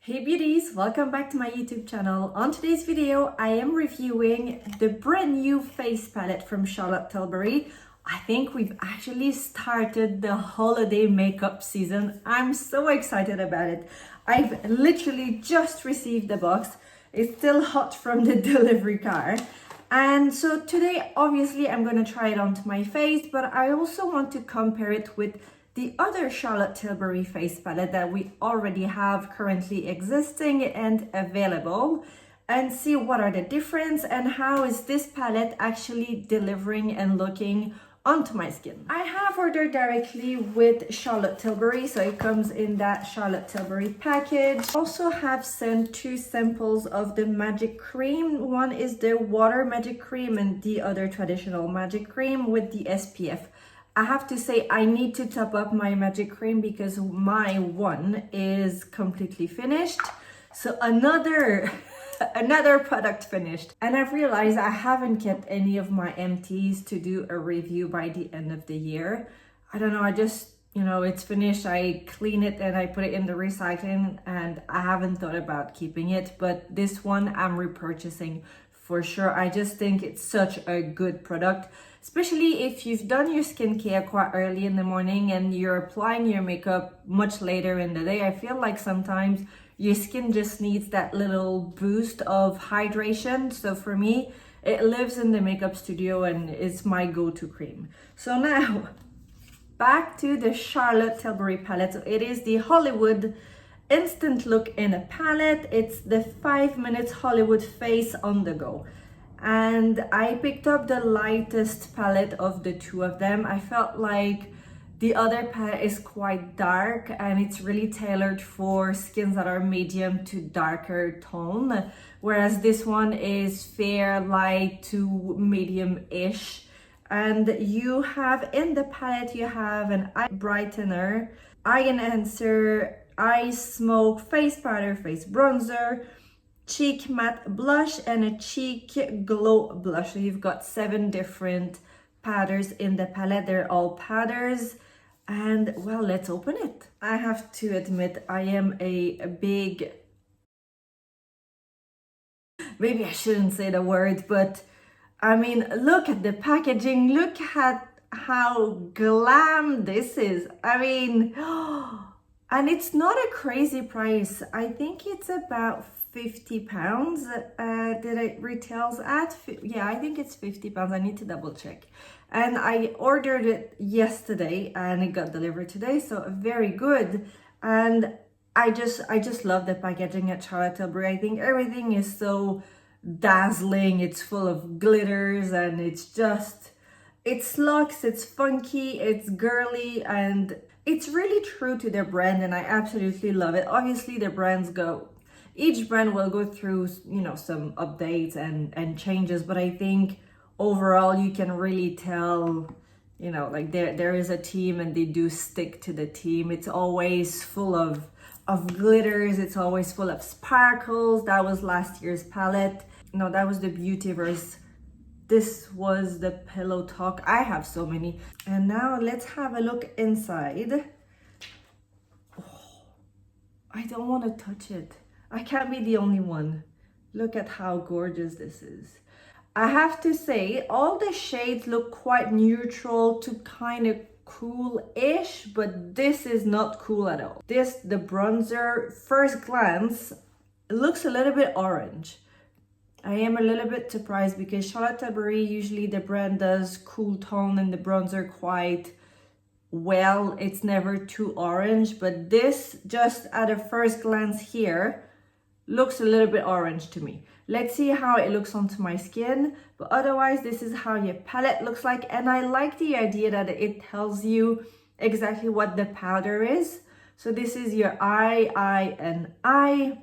Hey beauties, welcome back to my YouTube channel. On today's video, I am reviewing the brand new face palette from Charlotte Tilbury. I think we've actually started the holiday makeup season. I'm so excited about it. I've literally just received the box. It's still hot from the delivery car. And so today, obviously, I'm going to try it onto my face, but I also want to compare it with the other Charlotte Tilbury face palette that we already have currently existing and available, and see what are the difference and how is this palette actually delivering and looking onto my skin. I have ordered directly with Charlotte Tilbury, so it comes in that Charlotte Tilbury package. Also have sent two samples of the magic cream. One is the water magic cream and the other traditional magic cream with the SPF. I have to say I need to top up my magic cream because my one is completely finished. So another product finished. And I've realized I haven't kept any of my empties to do a review by the end of the year. I don't know, I just, it's finished. I clean it and I put it in the recycling and I haven't thought about keeping it. But this one I'm repurchasing for sure. I just think it's such a good product. Especially if you've done your skincare quite early in the morning and you're applying your makeup much later in the day. I feel like sometimes your skin just needs that little boost of hydration. So for me, it lives in the makeup studio and it's my go-to cream. So now, back to the Charlotte Tilbury palette. So it is the Hollywood Instant Look in a palette. It's the 5 minutes Hollywood face on the go. And I picked up the lightest palette of the two of them. I felt like the other palette is quite dark and it's really tailored for skins that are medium to darker tone, whereas this one is fair, light to medium-ish. And you have in the palette, you have an eye brightener, eye enhancer, eye smoke, face powder, face bronzer, cheek matte blush, and a cheek glow blush. So you've got 7 different powders in the palette. They're all powders. And well, let's open it. I have to admit, I am a big, maybe I shouldn't say the word, but I mean, look at the packaging. Look at how glam this is. I mean, and it's not a crazy price. I think it's about £50 that it retails at. Yeah, I think it's £50. I need to double check. And I ordered it yesterday and it got delivered today, so very good. And I just love the packaging at Charlotte Tilbury. I think everything is so dazzling. It's full of glitters and it's luxe, it's funky, it's girly, and it's really true to their brand, and I absolutely love it. Obviously each brand will go through, some updates and changes, but I think overall you can really tell, like there is a team and they do stick to the team. It's always full of glitters. It's always full of sparkles. That was last year's palette. No, that was the Beauty verse. This was the Pillow Talk. I have so many. And now let's have a look inside. Oh, I don't want to touch it. I can't be the only one. Look at how gorgeous this is. I have to say, all the shades look quite neutral to kind of cool-ish, but this is not cool at all. The bronzer, first glance, looks a little bit orange. I am a little bit surprised because Charlotte Tilbury, usually the brand does cool tone and the bronzer quite well. It's never too orange, but this, just at a first glance here, looks a little bit orange to me. Let's see how it looks onto my skin, but otherwise this is how your palette looks like. And I like the idea that it tells you exactly what the powder is. So this is your eye, and eye.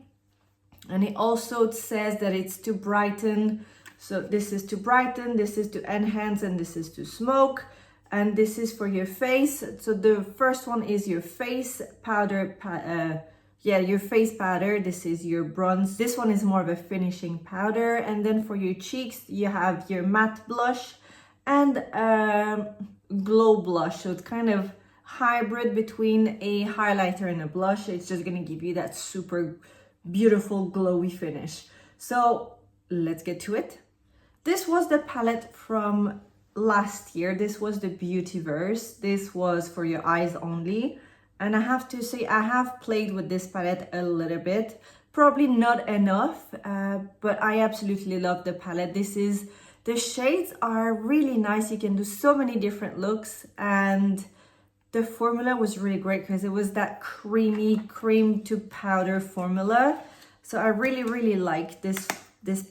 And it also says that it's to brighten. So this is to brighten, this is to enhance, and this is to smoke. And this is for your face. So the first one is your face powder, your face powder. This is your bronze. This one is more of a finishing powder. And then for your cheeks, you have your matte blush and glow blush. So it's kind of hybrid between a highlighter and a blush. It's just gonna give you that super beautiful glowy finish. So let's get to it. This was the palette from last year. This was the Beauty verse. This was for your eyes only. And I have to say, I have played with this palette a little bit. Probably not enough, but I absolutely love the palette. The shades are really nice. You can do so many different looks, and the formula was really great because it was that creamy cream to powder formula. So I really like this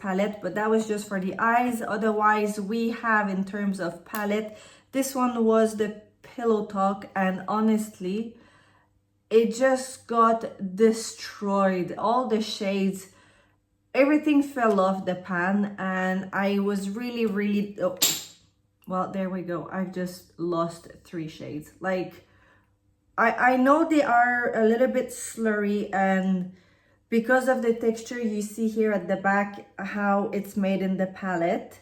palette, but that was just for the eyes. Otherwise, we have, in terms of palette, this one was the Pillow Talk, and honestly, it just got destroyed. All the shades, everything fell off the pan, and I was really oh, well, there we go. I've just lost 3 shades. Like, I know they are a little bit slurry, and because of the texture, you see here at the back how it's made in the palette,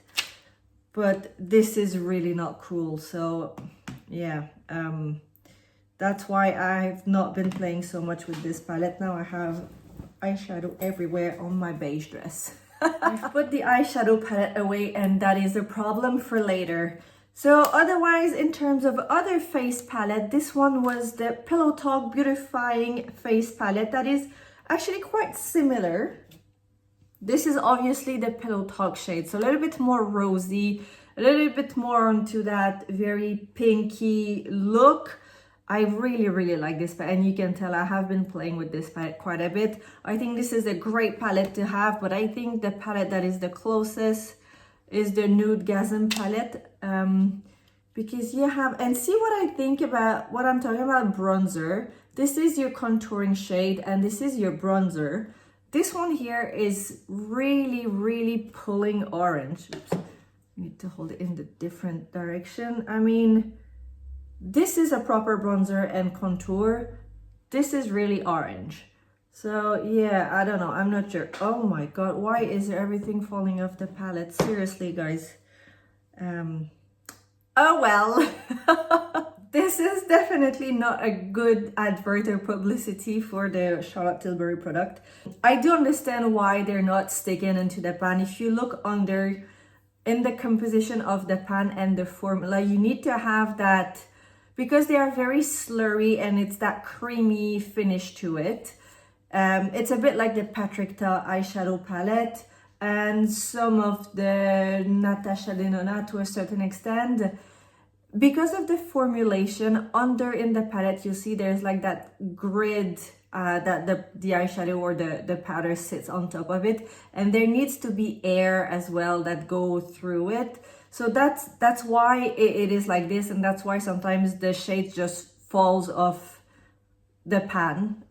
but this is really not cool. So yeah, that's why I've not been playing so much with this palette. Now I have eyeshadow everywhere on my beige dress. I've put the eyeshadow palette away, and that is a problem for later. So otherwise, in terms of other face palette, this one was the Pillow Talk Beautifying Face Palette. That is actually quite similar. This is obviously the Pillow Talk shade, so a little bit more rosy, a little bit more onto that very pinky look. I really like this palette, and you can tell I have been playing with this palette quite a bit. I think this is a great palette to have, but I think the palette that is the closest is the Nude Gasm palette, because you have, and see what I think about what I'm talking about, bronzer. This is your contouring shade, and this is your bronzer. This one here is really pulling orange. Oops. I need to hold it in the different direction. I mean, this is a proper bronzer and contour. This is really orange. So yeah, I don't know, I'm not sure. Oh my god, why is everything falling off the palette? Seriously, guys. Oh well. This is definitely not a good advert or publicity for the Charlotte Tilbury product. I do understand why they're not sticking into the pan. If you look under in the composition of the pan and the formula, you need to have that, because they are very slurry and it's that creamy finish to it. It's a bit like the Patrick Ta eyeshadow palette and some of the Natasha Denona to a certain extent. Because of the formulation, under in the palette, you'll see there's like that grid that the eyeshadow or the powder sits on top of it. And there needs to be air as well that go through it. So that's why it is like this, and that's why sometimes the shade just falls off the pan.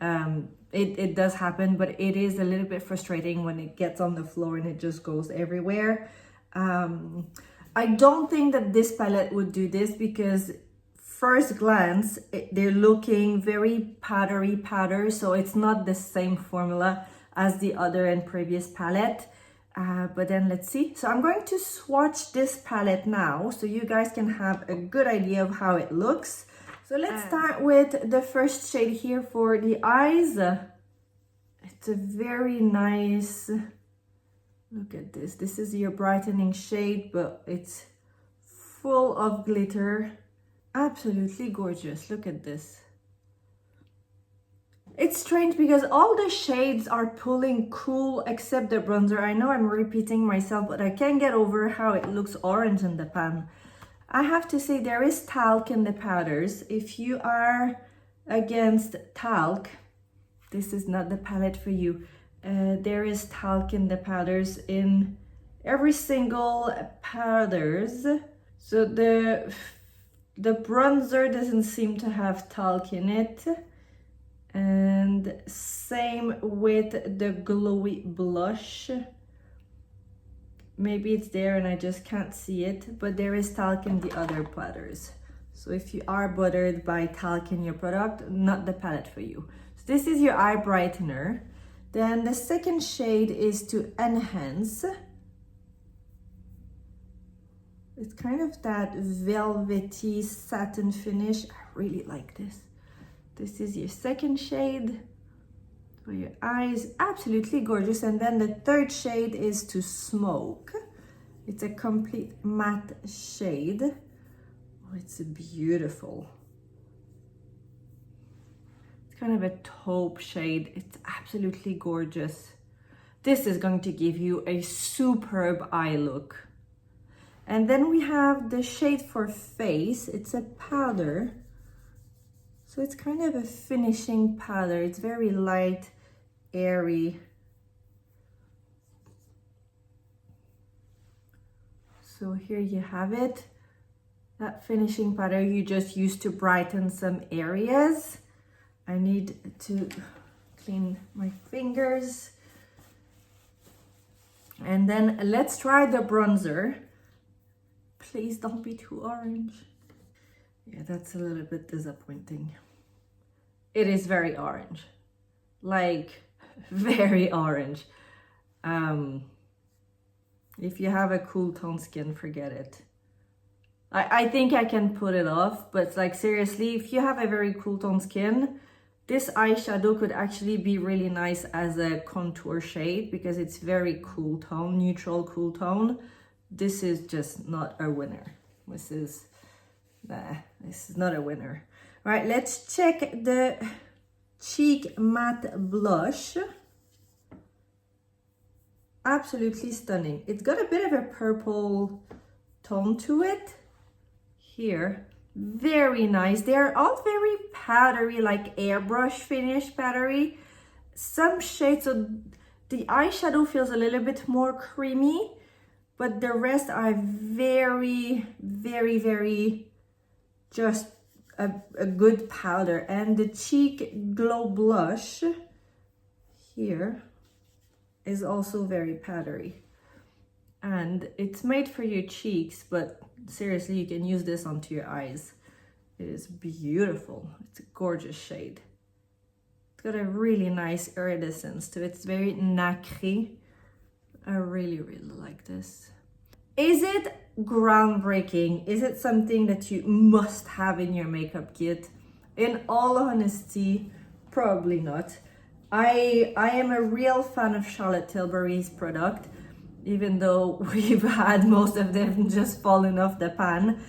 It does happen, but it is a little bit frustrating when it gets on the floor and it just goes everywhere. I don't think that this palette would do this, because first glance, they're looking very powdery powder, so it's not the same formula as the other and previous palette. But then let's see. So I'm going to swatch this palette now so you guys can have a good idea of how it looks. So let's start with the first shade here for the eyes. It's a very nice, look at this. This is your brightening shade, but it's full of glitter. Absolutely gorgeous. Look at this. It's strange because all the shades are pulling cool except the bronzer. I know I'm repeating myself, but I can't get over how it looks orange in the pan. I have to say there is talc in the powders. If you are against talc, this is not the palette for you. There is talc in the powders in every single powders. So the bronzer doesn't seem to have talc in it. And same with the glowy blush. Maybe it's there and I just can't see it, but there is talc in the other powders. So if you are bothered by talc in your product, not the palette for you. So this is your eye brightener. Then the second shade is to enhance. It's kind of that velvety satin finish. I really like this. This is your second shade. for your eyes. Absolutely gorgeous. And then the third shade is To Smoke. It's a complete matte shade. Oh, it's beautiful. It's kind of a taupe shade. It's absolutely gorgeous. This is going to give you a superb eye look. And then we have the shade for Face. It's a powder. So it's kind of a finishing powder. It's very light, airy. So here you have it. That finishing powder you just use to brighten some areas. I need to clean my fingers. And then let's try the bronzer. Please don't be too orange. Yeah, that's a little bit disappointing. It is very orange, like very orange. If you have a cool tone skin, forget it. I think I can put it off, but like seriously, if you have a very cool tone skin, this eyeshadow could actually be really nice as a contour shade because it's very cool tone, neutral cool tone. This is just not a winner. This is not a winner. All right, let's check the Cheek Matte Blush. Absolutely stunning. It's got a bit of a purple tone to it here. Very nice. They're all very powdery, like airbrush finish powdery. Some shades of the eyeshadow feels a little bit more creamy, but the rest are very, very, very just a good powder. And the Cheek Glow Blush here is also very powdery. And it's made for your cheeks, but seriously, you can use this onto your eyes. It is beautiful. It's a gorgeous shade. It's got a really nice iridescence to it. It's very nacre. I really, really like this. Is it groundbreaking? Is it something that you must have in your makeup kit? In all honesty, probably not. I am a real fan of Charlotte Tilbury's product, even though we've had most of them just falling off the pan.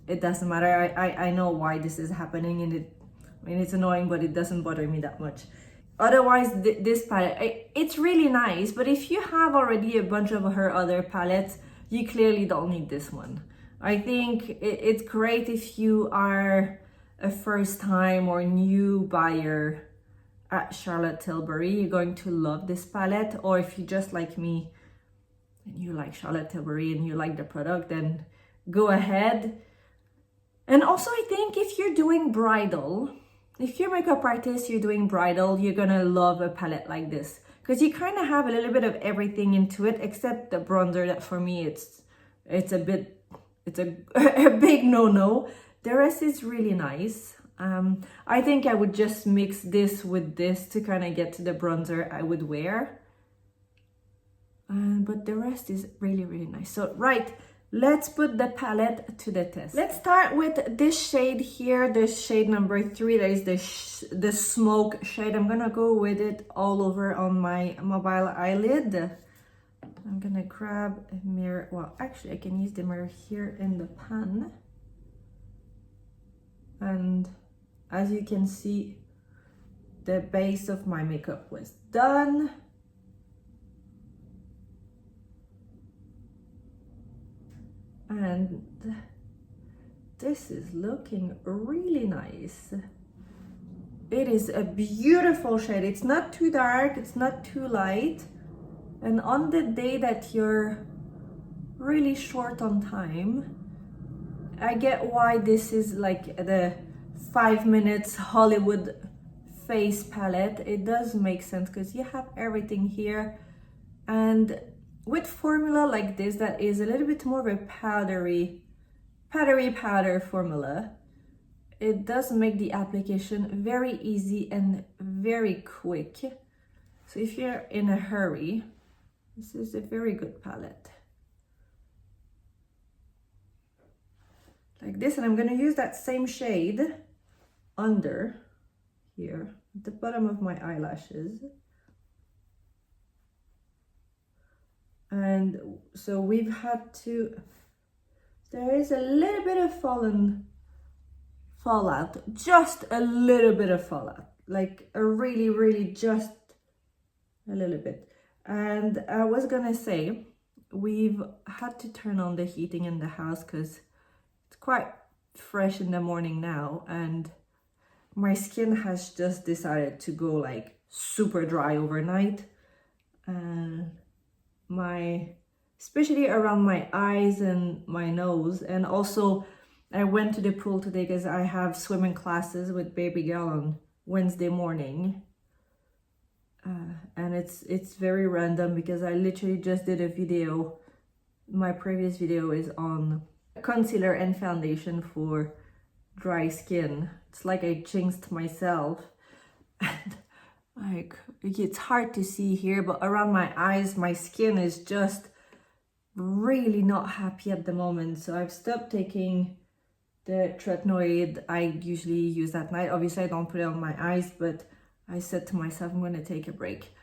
It doesn't matter. I know why this is happening, and it's annoying, but it doesn't bother me that much. Otherwise, this palette, it's really nice, but if you have already a bunch of her other palettes, you clearly don't need this one. I think it's great if you are a first time or new buyer at Charlotte Tilbury. You're going to love this palette. Or if you just like me and you like Charlotte Tilbury and you like the product, then go ahead. And also, I think if you're doing bridal, if you're a makeup artist, you're doing bridal, you're gonna love a palette like this, because you kind of have a little bit of everything into it, except the bronzer that for me it's a big no-no. The rest is really nice. I think I would just mix this with this to kind of get to the bronzer I would wear. But the rest is really, really nice. So, right, let's put the palette to the test. Let's start with this shade here, the shade number 3. That is the smoke shade. I'm gonna go with it all over on my mobile eyelid. I'm gonna grab a mirror. Well, actually, I can use the mirror here in the pan. And as you can see, the base of my makeup was done. And this is looking really nice. It is a beautiful shade. It's not too dark, it's not too light. And on the day that you're really short on time, I get why this is like the 5 minutes Hollywood face palette. It does make sense because you have everything here. And with formula like this, that is a little bit more of a powdery powder formula, it does make the application very easy and very quick. So if you're in a hurry, this is a very good palette. Like this, and I'm gonna use that same shade under here. the bottom of my eyelashes. And so we've had to, there is a little bit of fallout, just a little bit of fallout, like a really just a little bit. And I was gonna say, we've had to turn on the heating in the house because it's quite fresh in the morning now, and my skin has just decided to go like super dry overnight. And especially around my eyes and my nose. And also I went to the pool today because I have swimming classes with baby girl on Wednesday morning. And it's very random because I literally just did a video. My previous video is on concealer and foundation for dry skin. It's like I jinxed myself. And like, it's hard to see here, but around my eyes, my skin is just really not happy at the moment. So I've stopped taking the tretinoid I usually use at night. Obviously, I don't put it on my eyes, but I said to myself, I'm going to take a break.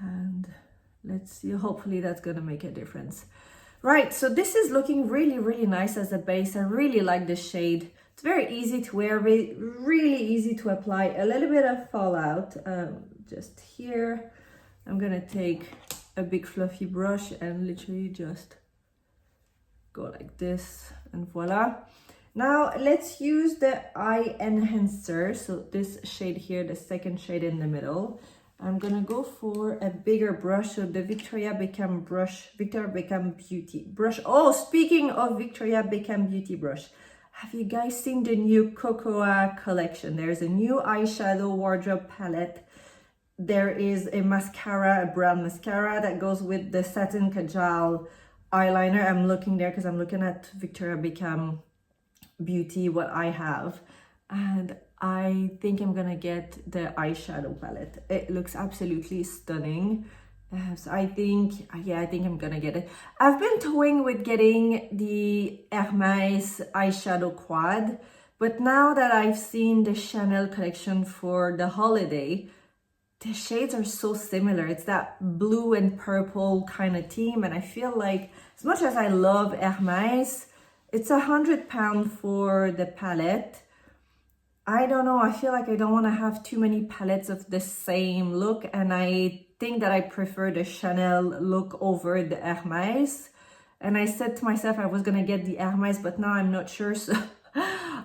And let's see, hopefully that's going to make a difference. Right, so this is looking really nice as a base. I really like the shade. It's very easy to wear, really easy to apply. A little bit of fallout just here. I'm gonna take a big fluffy brush and literally just go like this, and voila. Now let's use the eye enhancer. So this shade here, the second shade in the middle. I'm gonna go for a bigger brush, so the Victoria Beckham brush, Victoria Beckham Beauty brush. Oh, speaking of Victoria Beckham Beauty brush, have you guys seen the new Cocoa collection? There's a new eyeshadow wardrobe palette. There is a mascara, a brown mascara that goes with the Satin Kajal eyeliner. I'm looking there because I'm looking at Victoria Beckham Beauty, what I have. And I think I'm gonna get the eyeshadow palette. It looks absolutely stunning. So I think I'm gonna get it. I've been toying with getting the Hermès eyeshadow quad, but now that I've seen the Chanel collection for the holiday, the shades are so similar. It's that blue and purple kind of theme, and I feel like as much as I love Hermès, it's £100 for the palette. I don't know, I feel like I don't want to have too many palettes of the same look, and I think that I prefer the Chanel look over the Hermès. And I said to myself I was gonna get the Hermès, but now I'm not sure. So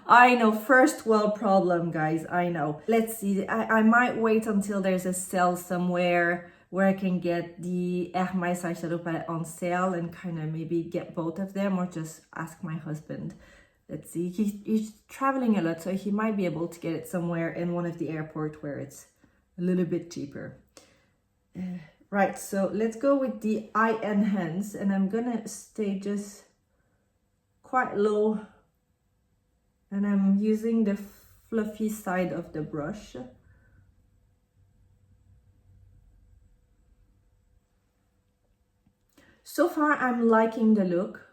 I know, first world problem, guys, I know. Let's see, I might wait until there's a sale somewhere where I can get the Hermès eyeshadow palette on sale and kind of maybe get both of them, or just ask my husband. Let's see, he's traveling a lot, so he might be able to get it somewhere in one of the airports where it's a little bit cheaper. Right, so let's go with the eye enhance, and I'm gonna stay just quite low, and I'm using the fluffy side of the brush. So far, I'm liking the look.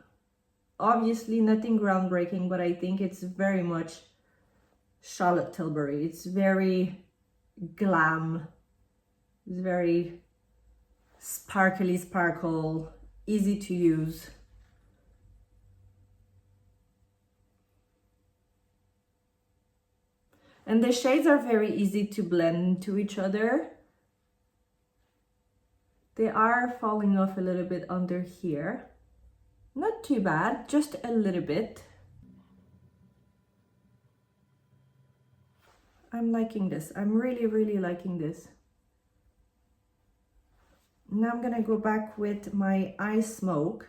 Obviously nothing groundbreaking, but I think it's very much Charlotte Tilbury. It's very glam. It's very sparkle, easy to use. And the shades are very easy to blend into each other. They are falling off a little bit under here. Not too bad, just a little bit. I'm liking this. I'm really liking this. Now I'm gonna go back with my eye smoke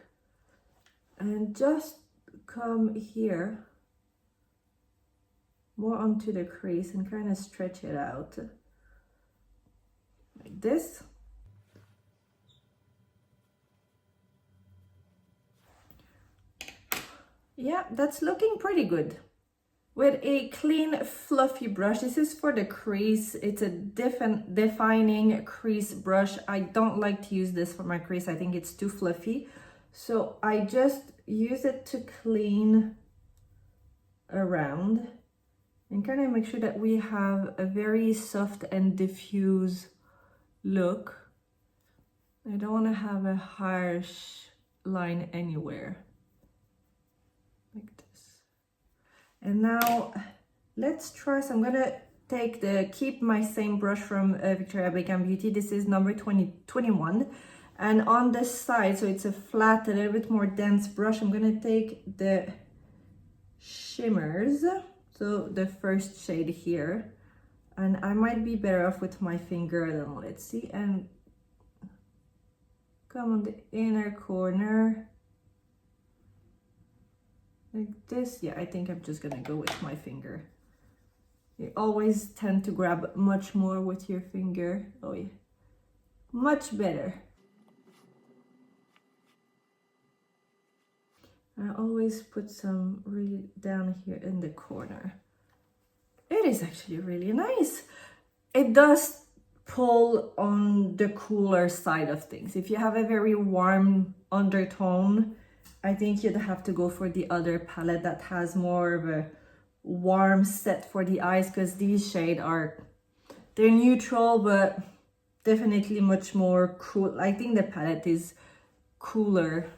and just come here more onto the crease and kind of stretch it out like this. Yeah, that's looking pretty good. With a clean, fluffy brush, this is for the crease. It's a defining crease brush. I don't like to use this for my crease. I think it's too fluffy. So I just use it to clean around. and kind of make sure that we have a very soft and diffuse look. I don't want to have a harsh line anywhere, like this. And now let's try, so I'm gonna keep my same brush from Victoria Beckham Beauty. This is number 21. And on this side, so it's a flat, a little bit more dense brush, I'm gonna take the shimmers, so the first shade here. And I might be better off with my finger, I don't know, let's see. And come on the inner corner, like this. Yeah, I think I'm just gonna go with my finger. You always tend to grab much more with your finger. Oh yeah, much better. I always put some really down here in the corner. It is actually really nice. It does pull on the cooler side of things. If you have a very warm undertone, I think you'd have to go for the other palette that has more of a warm set for the eyes, because these shades they're neutral but definitely much more cool. I think the palette is cooler,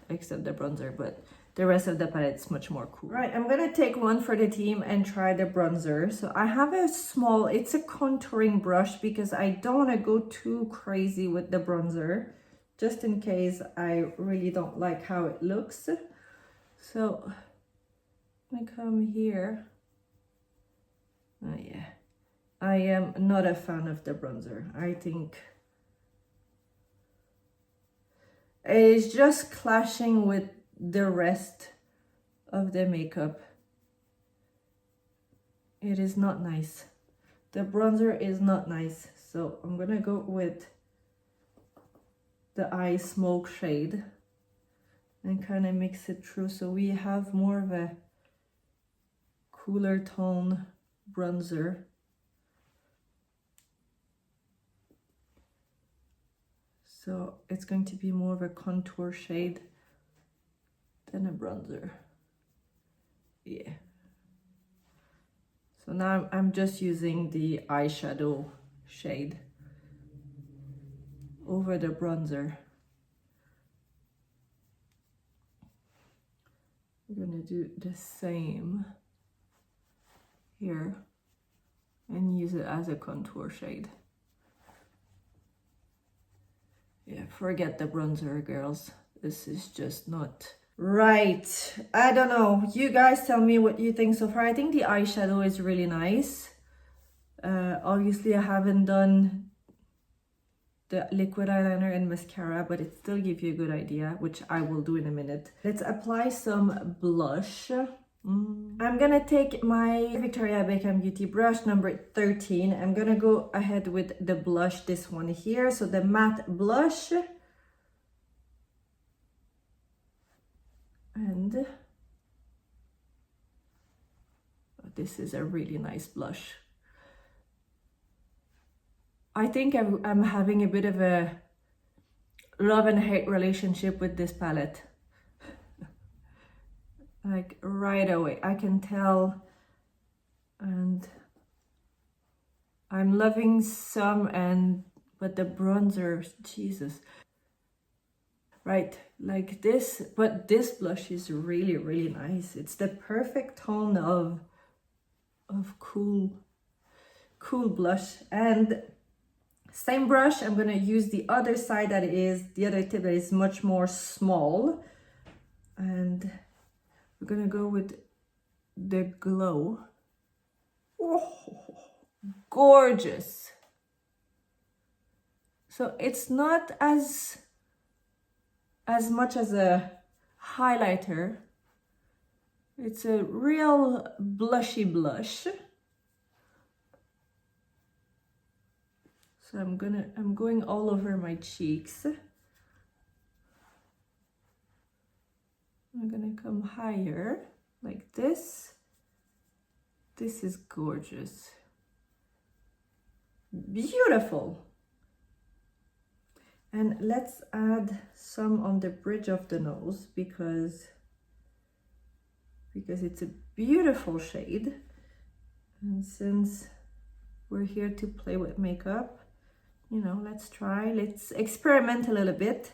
except the bronzer, but the rest of the palette is much more cool. Right, I'm gonna take one for the team and try the bronzer. So I have a small, it's a contouring brush because I don't want to go too crazy with the bronzer, just in case I really don't like how it looks. So I'm gonna come here. Oh yeah, I am not a fan of the bronzer. I think it's just clashing with the rest of the makeup. It is not nice. The bronzer is not nice. So I'm gonna go with the eye smoke shade and kind of mix it through, so we have more of a cooler tone bronzer. So it's going to be more of a contour shade than a bronzer. Yeah. So now I'm just using the eyeshadow shade over the bronzer. I'm gonna do the same here and use it as a contour shade. Yeah, forget the bronzer, girls. This is just not right. I don't know. You guys tell me what you think so far. I think the eyeshadow is really nice. Obviously, I haven't done the liquid eyeliner and mascara, but it still gives you a good idea, which I will do in a minute. Let's apply some blush. I'm gonna take my Victoria Beckham Beauty brush number 13. I'm gonna go ahead with the blush, this one here, so the matte blush. And this is a really nice blush. I think I'm having a bit of a love and hate relationship with this palette. Like right away, I can tell, and I'm loving some, but the bronzer, Jesus. Right, like this, but this blush is really, really nice. It's the perfect tone of cool blush. And same brush, I'm gonna use the other side, the other tip that is much more small, and we're gonna go with the glow. Oh, gorgeous. So it's not as much as a highlighter. It's a real blushy blush. So I'm going all over my cheeks. I'm gonna come higher like this. This is gorgeous. Beautiful. And let's add some on the bridge of the nose because it's a beautiful shade. And since we're here to play with makeup, you know, let's experiment a little bit.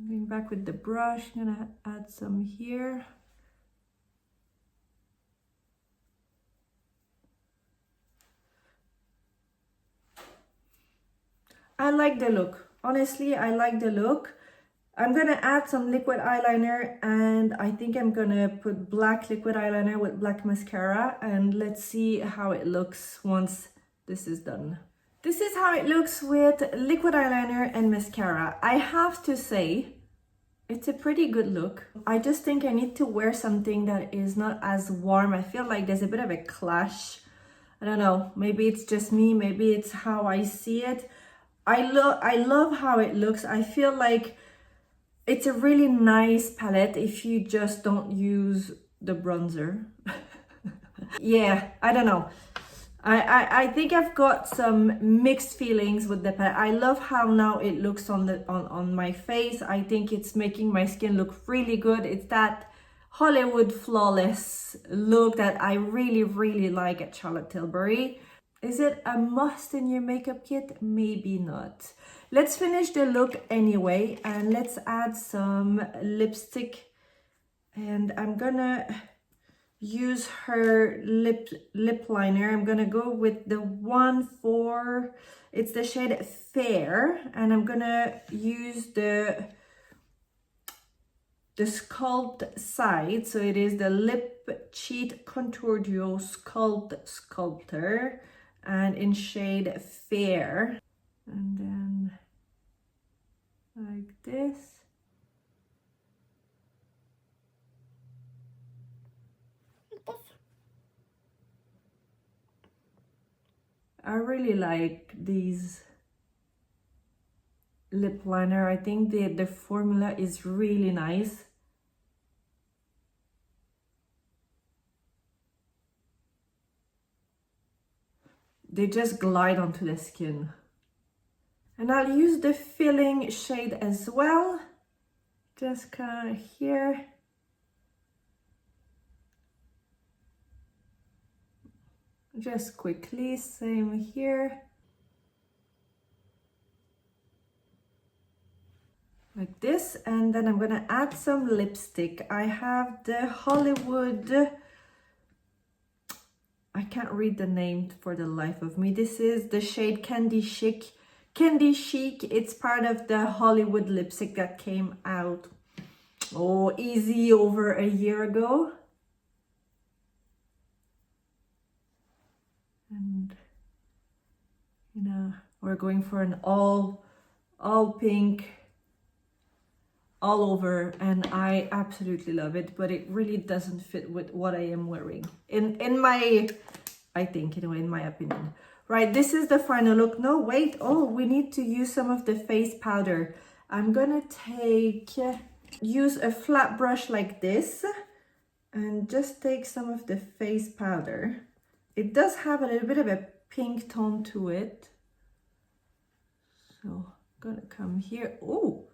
Going back with the brush, I'm gonna add some here. I like the look. Honestly, I like the look. I'm gonna add some liquid eyeliner, and I think I'm gonna put black liquid eyeliner with black mascara, and let's see how it looks once this is done. This is how it looks with liquid eyeliner and mascara. I have to say, it's a pretty good look. I just think I need to wear something that is not as warm. I feel like there's a bit of a clash. I don't know, maybe it's just me, maybe it's how I see it. I love how it looks. I feel like it's a really nice palette if you just don't use the bronzer. Yeah, I don't know. I think I've got some mixed feelings with the palette. I love how now it looks on my face. I think it's making my skin look really good. It's that Hollywood flawless look that I really like at Charlotte Tilbury. Is it a must in your makeup kit? Maybe not. Let's finish the look anyway, and let's add some lipstick. And I'm gonna use her lip liner. I'm gonna go with the one for, it's the shade Fair, and I'm gonna use the Sculpt side. So it is the Lip Cheat Contour Duo Sculpt Sculptor, and in shade Fair. And then like this. I really like these lip liner. I think the formula is really nice. They just glide onto the skin. And I'll use the filling shade as well. Just kind of here. Just quickly, same here. Like this, and then I'm gonna add some lipstick. I have the Hollywood, I can't read the name for the life of me. This is the shade Candy Chic. Candy Chic, it's part of the Hollywood lipstick that came out, oh, easy over a year ago. And, you know, we're going for an all pink, all over, and I absolutely love it, but it really doesn't fit with what I am wearing in my, I think, anyway, in my opinion. Right, this is the final look. No, wait, oh, we need to use some of the face powder. I'm gonna use a flat brush like this and just take some of the face powder. It does have a little bit of a pink tone to it. So I'm gonna come here. Oh,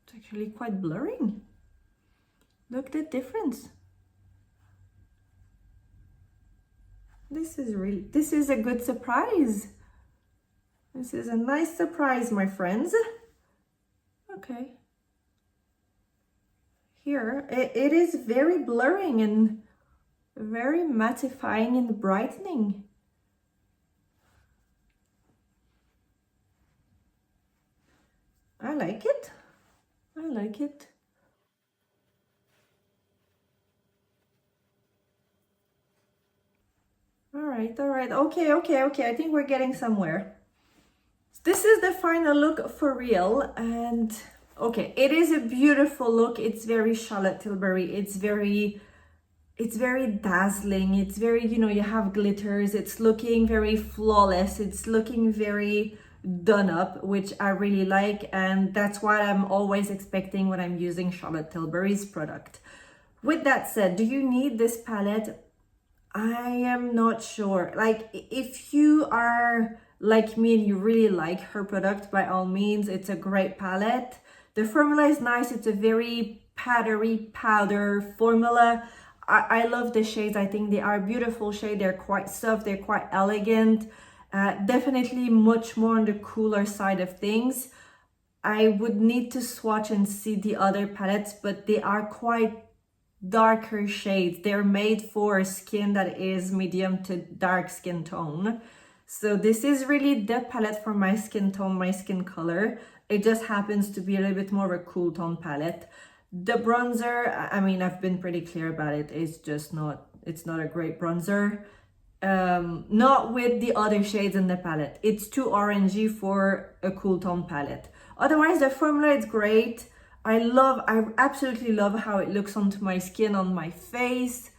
it's actually quite blurring. Look the difference. This is a good surprise. This is a nice surprise, my friends. Okay. Here, it is very blurring and very mattifying and brightening. I like it. I like it. All right. Okay. I think we're getting somewhere. This is the final look for real, and okay, it is a beautiful look. It's very Charlotte Tilbury. It's very dazzling. It's very, you know, you have glitters. It's looking very flawless. It's looking very done up, which I really like, and that's what I'm always expecting when I'm using Charlotte Tilbury's product. With that said, do you need this palette? I am not sure. Like, if you are like me and you really like her product, by all means, it's a great palette. The formula is nice. It's a very powdery powder formula. I love the shades. I think they are beautiful shades. They're quite soft, they're quite elegant. Definitely much more on the cooler side of things. I would need to swatch and see the other palettes, but they are quite darker shades. They're made for skin that is medium to dark skin tone. So this is really the palette for my skin tone, my skin color. It just happens to be a little bit more of a cool tone palette. The bronzer, I mean, I've been pretty clear about it. It's just not, it's not a great bronzer. Not with the other shades in the palette. It's too orangey for a cool tone palette. Otherwise, the formula is great. I absolutely love how it looks onto my skin, on my face.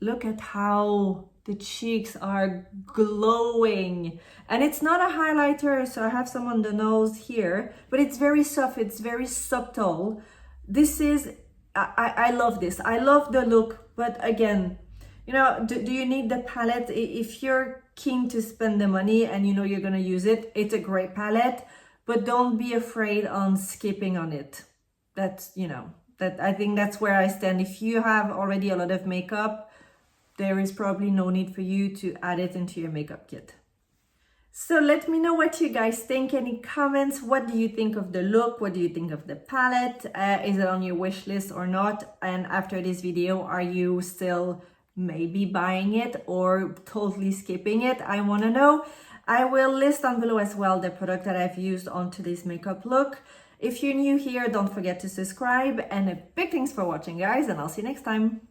Look at how the cheeks are glowing. And it's not a highlighter, so I have some on the nose here, but it's very soft, it's very subtle. This is, I love this. I love the look, but again, you know, do you need the palette? If you're keen to spend the money and you know you're gonna use it, it's a great palette. But don't be afraid on skipping on it. That's, you know, that I think that's where I stand. If you have already a lot of makeup, there is probably no need for you to add it into your makeup kit. So let me know what you guys think. Any comments? What do you think of the look? What do you think of the palette? Is it on your wish list or not? And after this video, are you still maybe buying it or totally skipping it? I want to know. I will list down below as well the product that I've used on today's makeup look. If you're new here, don't forget to subscribe, and a big thanks for watching, guys, and I'll see you next time.